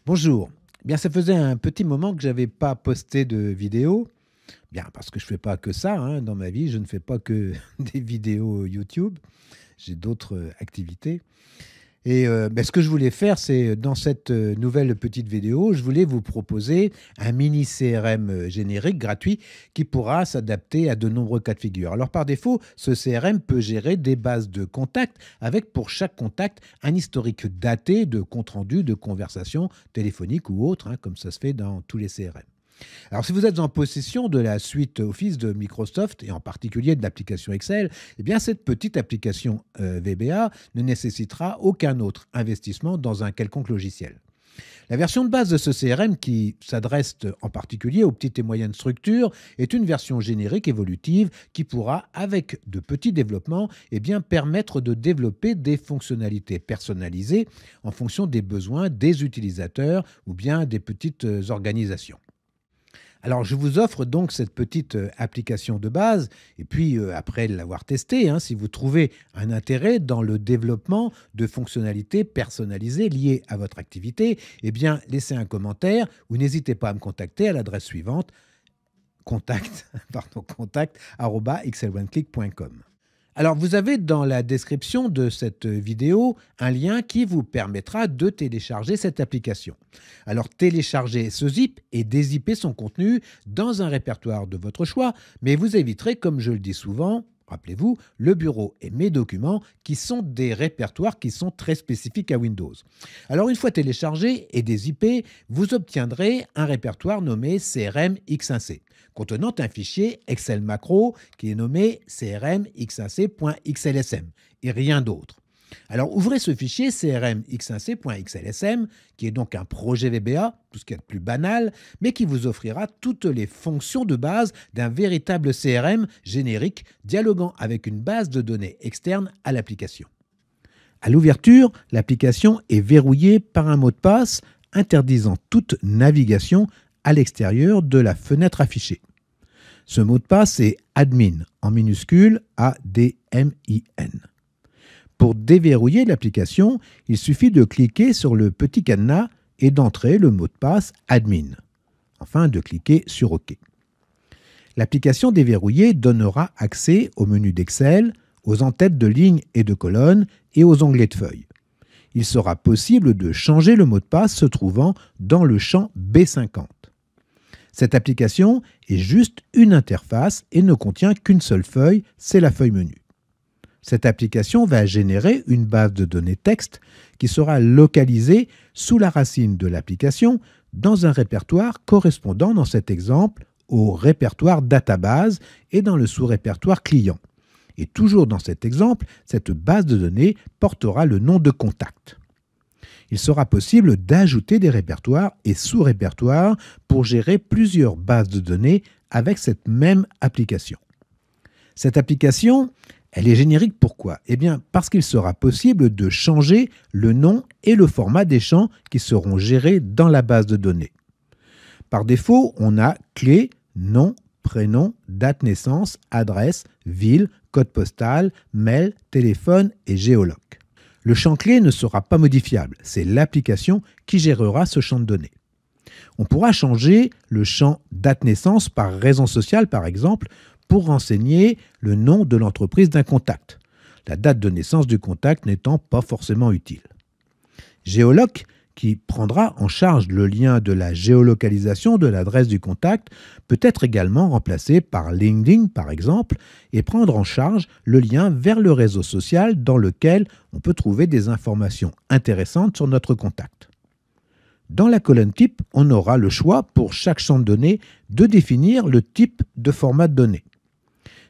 Bonjour. Bien, ça faisait un petit moment que j'avais pas posté de vidéo. Bien, parce que je fais pas que ça, hein, dans ma vie. Je ne fais pas que des vidéos YouTube. J'ai d'autres activités. Et ce que je voulais faire, c'est dans cette nouvelle petite vidéo, je voulais vous proposer un mini CRM générique gratuit qui pourra s'adapter à de nombreux cas de figure. Alors par défaut, ce CRM peut gérer des bases de contacts avec pour chaque contact un historique daté de compte rendu de conversation téléphonique ou autre, hein, comme ça se fait dans tous les CRM. Alors, si vous êtes en possession de la suite Office de Microsoft, et en particulier de l'application Excel, eh bien, cette petite application VBA ne nécessitera aucun autre investissement dans un quelconque logiciel. La version de base de ce CRM, qui s'adresse en particulier aux petites et moyennes structures, est une version générique évolutive qui pourra, avec de petits développements, permettre de développer des fonctionnalités personnalisées en fonction des besoins des utilisateurs ou bien des petites organisations. Alors, je vous offre donc cette petite application de base, et puis après l'avoir testée, hein, si vous trouvez un intérêt dans le développement de fonctionnalités personnalisées liées à votre activité, eh bien, laissez un commentaire ou n'hésitez pas à me contacter à l'adresse suivante, contact@xl1click.com. Alors, vous avez dans la description de cette vidéo un lien qui vous permettra de télécharger cette application. Alors, téléchargez ce zip et dézipper son contenu dans un répertoire de votre choix, mais vous éviterez, comme je le dis souvent, rappelez-vous, le bureau et mes documents qui sont des répertoires qui sont très spécifiques à Windows. Alors, une fois téléchargé et dézippé, vous obtiendrez un répertoire nommé CRM X1C, contenant un fichier Excel macro qui est nommé crmx1c.xlsm et rien d'autre. Alors, ouvrez ce fichier crmx1c.xlsm, qui est donc un projet VBA, tout ce qui est de plus banal, mais qui vous offrira toutes les fonctions de base d'un véritable CRM générique dialoguant avec une base de données externe à l'application. À l'ouverture, l'application est verrouillée par un mot de passe interdisant toute navigation à l'extérieur de la fenêtre affichée. Ce mot de passe est admin, en minuscule A-D-M-I-N. Pour déverrouiller l'application, il suffit de cliquer sur le petit cadenas et d'entrer le mot de passe admin, enfin de cliquer sur OK. L'application déverrouillée donnera accès au menu d'Excel, aux en-têtes de lignes et de colonnes et aux onglets de feuilles. Il sera possible de changer le mot de passe se trouvant dans le champ B50. Cette application est juste une interface et ne contient qu'une seule feuille, c'est la feuille menu. Cette application va générer une base de données texte qui sera localisée sous la racine de l'application dans un répertoire correspondant dans cet exemple au répertoire database et dans le sous-répertoire client. Et toujours dans cet exemple, cette base de données portera le nom de contact. Il sera possible d'ajouter des répertoires et sous-répertoires pour gérer plusieurs bases de données avec cette même application. Cette application, elle est générique pourquoi? Eh bien, parce qu'il sera possible de changer le nom et le format des champs qui seront gérés dans la base de données. Par défaut, on a clé, nom, prénom, date naissance, adresse, ville, code postal, mail, téléphone et géoloc. Le champ clé ne sera pas modifiable, c'est l'application qui gérera ce champ de données. On pourra changer le champ date naissance par raison sociale, par exemple, pour renseigner le nom de l'entreprise d'un contact, la date de naissance du contact n'étant pas forcément utile. Géoloc, qui prendra en charge le lien de la géolocalisation de l'adresse du contact, peut être également remplacé par LinkedIn, par exemple, et prendre en charge le lien vers le réseau social dans lequel on peut trouver des informations intéressantes sur notre contact. Dans la colonne type, on aura le choix pour chaque champ de données de définir le type de format de données.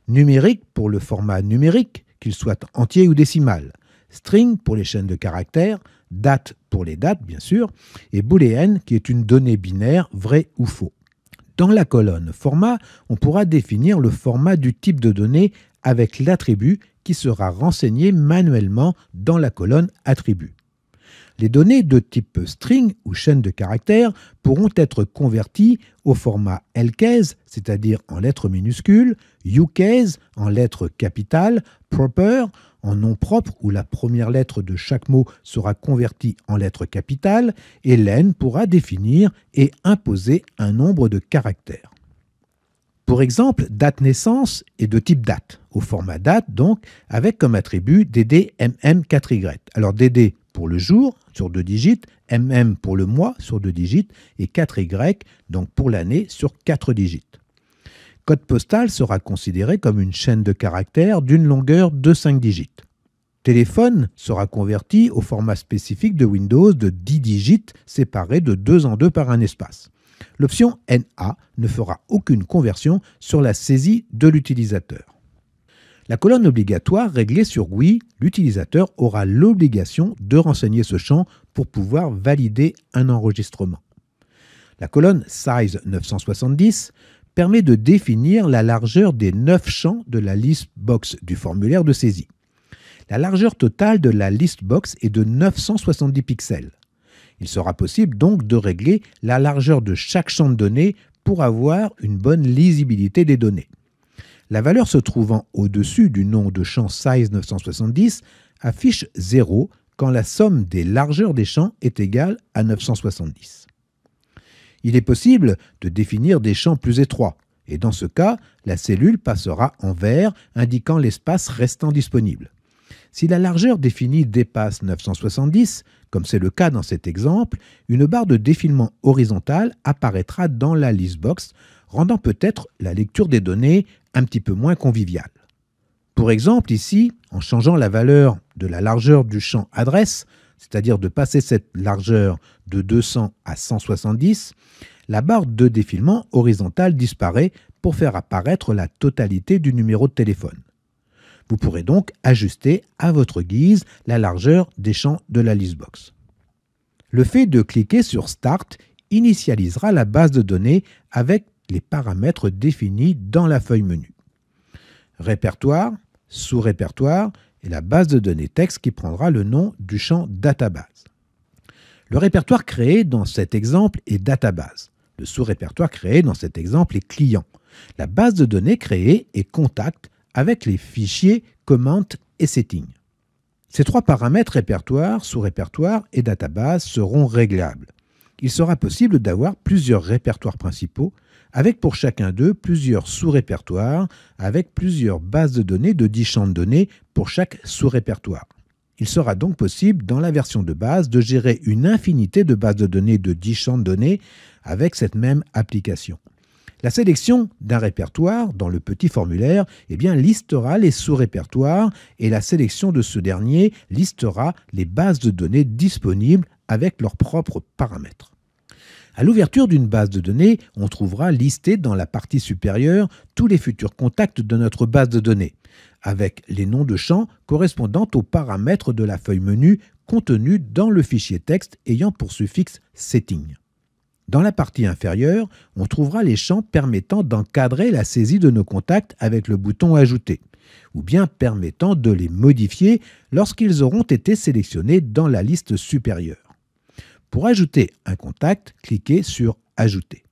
Numérique pour le format numérique, qu'il soit entier ou décimal. String pour les chaînes de caractères, date pour les dates bien sûr, et booléenne qui est une donnée binaire vrai ou faux. Dans la colonne format, on pourra définir le format du type de données avec l'attribut qui sera renseigné manuellement dans la colonne attribut. Les données de type string ou chaîne de caractères pourront être converties au format LCase, c'est-à-dire en lettres minuscules, UCase en lettres capitales, Proper en nom propre où la première lettre de chaque mot sera convertie en lettres capitales, et Len pourra définir et imposer un nombre de caractères. Pour exemple, date naissance est de type date, au format date donc, avec comme attribut DD MM4Y. Alors DD pour le jour, sur 2 digits, MM pour le mois, sur 2 digits, et 4Y, donc pour l'année, sur 4 digits. Code postal sera considéré comme une chaîne de caractères d'une longueur de 5 digits. Téléphone sera converti au format spécifique de Windows de 10 digits séparés de 2 en 2 par un espace. L'option NA ne fera aucune conversion sur la saisie de l'utilisateur. La colonne obligatoire réglée sur oui, l'utilisateur aura l'obligation de renseigner ce champ pour pouvoir valider un enregistrement. La colonne Size 970 permet de définir la largeur des 9 champs de la list box du formulaire de saisie. La largeur totale de la list box est de 970 pixels. Il sera possible donc de régler la largeur de chaque champ de données pour avoir une bonne lisibilité des données. La valeur se trouvant au-dessus du nom de champ Size 970 affiche 0 quand la somme des largeurs des champs est égale à 970. Il est possible de définir des champs plus étroits, et dans ce cas, la cellule passera en vert indiquant l'espace restant disponible. Si la largeur définie dépasse 970, comme c'est le cas dans cet exemple, une barre de défilement horizontale apparaîtra dans la listbox, rendant peut-être la lecture des données un petit peu moins conviviale. Pour exemple, ici, en changeant la valeur de la largeur du champ adresse, c'est-à-dire de passer cette largeur de 200 à 170, la barre de défilement horizontale disparaît pour faire apparaître la totalité du numéro de téléphone. Vous pourrez donc ajuster à votre guise la largeur des champs de la listbox. Le fait de cliquer sur Start initialisera la base de données avec les paramètres définis dans la feuille menu. Répertoire, sous-répertoire et la base de données texte qui prendra le nom du champ database. Le répertoire créé dans cet exemple est database. Le sous-répertoire créé dans cet exemple est client. La base de données créée est contact avec les fichiers command et setting. Ces 3 paramètres répertoire, sous-répertoire et database seront réglables. Il sera possible d'avoir plusieurs répertoires principaux avec pour chacun d'eux plusieurs sous-répertoires avec plusieurs bases de données de 10 champs de données pour chaque sous-répertoire. Il sera donc possible dans la version de base de gérer une infinité de bases de données de 10 champs de données avec cette même application. La sélection d'un répertoire dans le petit formulaire listera les sous-répertoires et la sélection de ce dernier listera les bases de données disponibles avec leurs propres paramètres. À l'ouverture d'une base de données, on trouvera listés dans la partie supérieure tous les futurs contacts de notre base de données, avec les noms de champs correspondant aux paramètres de la feuille menu contenus dans le fichier texte ayant pour suffixe setting. Dans la partie inférieure, on trouvera les champs permettant d'encadrer la saisie de nos contacts avec le bouton « Ajouter » ou bien permettant de les modifier lorsqu'ils auront été sélectionnés dans la liste supérieure. Pour ajouter un contact, cliquez sur « Ajouter ».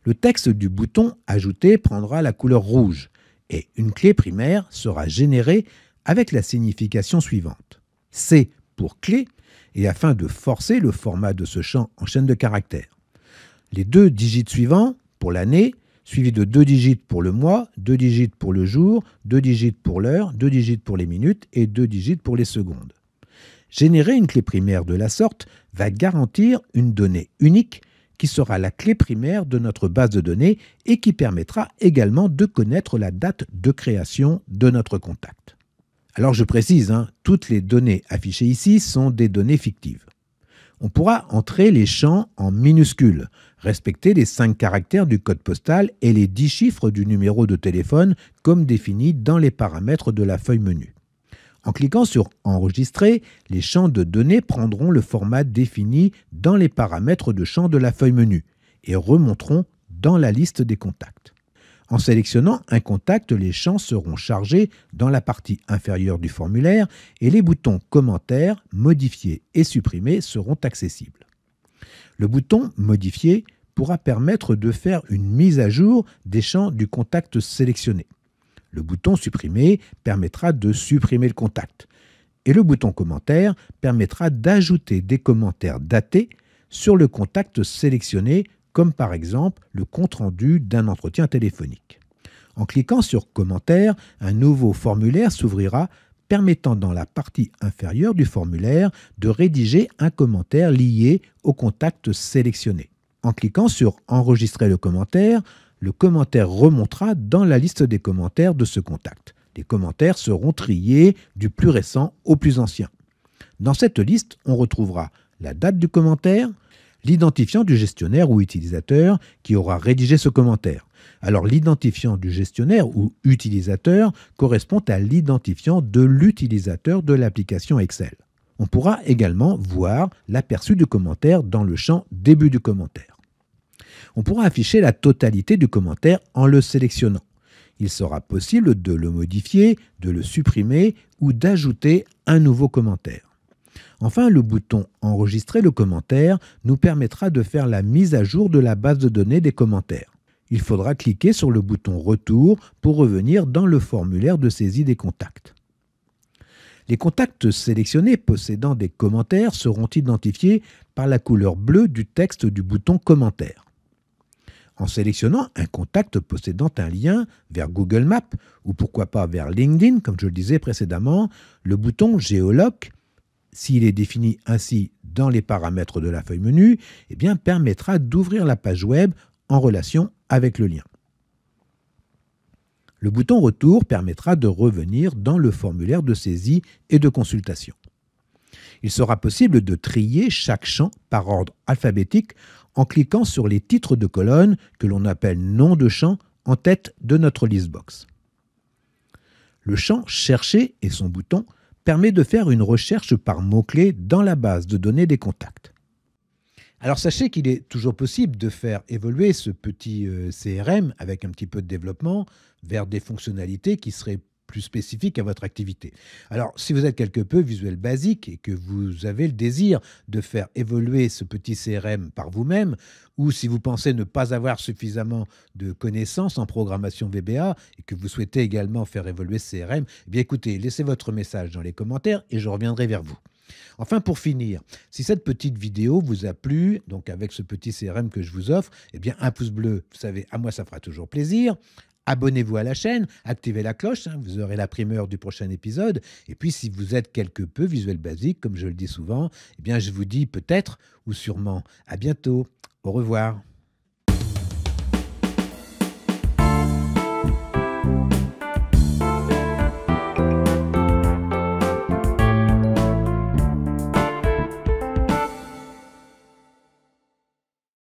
Le texte du bouton « Ajouter » prendra la couleur rouge et une clé primaire sera générée avec la signification suivante. C pour clé et afin de forcer le format de ce champ en chaîne de caractères. Les 2 digits suivants pour l'année, suivis de 2 digits pour le mois, 2 digits pour le jour, 2 digits pour l'heure, 2 digits pour les minutes et 2 digits pour les secondes. Générer une clé primaire de la sorte va garantir une donnée unique qui sera la clé primaire de notre base de données et qui permettra également de connaître la date de création de notre contact. Alors je précise, toutes les données affichées ici sont des données fictives. On pourra entrer les champs en minuscules, respecter les 5 caractères du code postal et les 10 chiffres du numéro de téléphone comme définis dans les paramètres de la feuille menu. En cliquant sur « Enregistrer », les champs de données prendront le format défini dans les paramètres de champ de la feuille menu et remonteront dans la liste des contacts. En sélectionnant un contact, les champs seront chargés dans la partie inférieure du formulaire et les boutons Commentaires, Modifier et Supprimer seront accessibles. Le bouton Modifier pourra permettre de faire une mise à jour des champs du contact sélectionné. Le bouton Supprimer permettra de supprimer le contact. Et le bouton Commentaire permettra d'ajouter des commentaires datés sur le contact sélectionné, comme par exemple le compte-rendu d'un entretien téléphonique. En cliquant sur Commentaires, un nouveau formulaire s'ouvrira permettant dans la partie inférieure du formulaire de rédiger un commentaire lié au contact sélectionné. En cliquant sur Enregistrer le commentaire remontera dans la liste des commentaires de ce contact. Les commentaires seront triés du plus récent au plus ancien. Dans cette liste, on retrouvera la date du commentaire, l'identifiant du gestionnaire ou utilisateur qui aura rédigé ce commentaire. Alors l'identifiant du gestionnaire ou utilisateur correspond à l'identifiant de l'utilisateur de l'application Excel. On pourra également voir l'aperçu du commentaire dans le champ Début du commentaire. On pourra afficher la totalité du commentaire en le sélectionnant. Il sera possible de le modifier, de le supprimer ou d'ajouter un nouveau commentaire. Enfin, le bouton « Enregistrer le commentaire » nous permettra de faire la mise à jour de la base de données des commentaires. Il faudra cliquer sur le bouton « Retour » pour revenir dans le formulaire de saisie des contacts. Les contacts sélectionnés possédant des commentaires seront identifiés par la couleur bleue du texte du bouton « Commentaire ». En sélectionnant un contact possédant un lien vers Google Maps ou pourquoi pas vers LinkedIn, comme je le disais précédemment, le bouton « Géoloc », s'il est défini ainsi dans les paramètres de la feuille menu, permettra d'ouvrir la page web en relation avec le lien. Le bouton « Retour » permettra de revenir dans le formulaire de saisie et de consultation. Il sera possible de trier chaque champ par ordre alphabétique en cliquant sur les titres de colonne que l'on appelle nom de champ en tête de notre listbox. Le champ « Chercher » et son bouton permet de faire une recherche par mots-clés dans la base de données des contacts. Alors sachez qu'il est toujours possible de faire évoluer ce petit CRM avec un petit peu de développement vers des fonctionnalités qui seraient plus spécifiques à votre activité. Alors, si vous êtes quelque peu visuel basique et que vous avez le désir de faire évoluer ce petit CRM par vous-même, ou si vous pensez ne pas avoir suffisamment de connaissances en programmation VBA et que vous souhaitez également faire évoluer ce CRM, écoutez, laissez votre message dans les commentaires et je reviendrai vers vous. Enfin, pour finir, si cette petite vidéo vous a plu, donc avec ce petit CRM que je vous offre, un pouce bleu, vous savez, à moi ça fera toujours plaisir. Abonnez-vous à la chaîne, activez la cloche, vous aurez la primeur du prochain épisode. Et puis, si vous êtes quelque peu visuel basique, comme je le dis souvent, je vous dis peut-être ou sûrement à bientôt. Au revoir.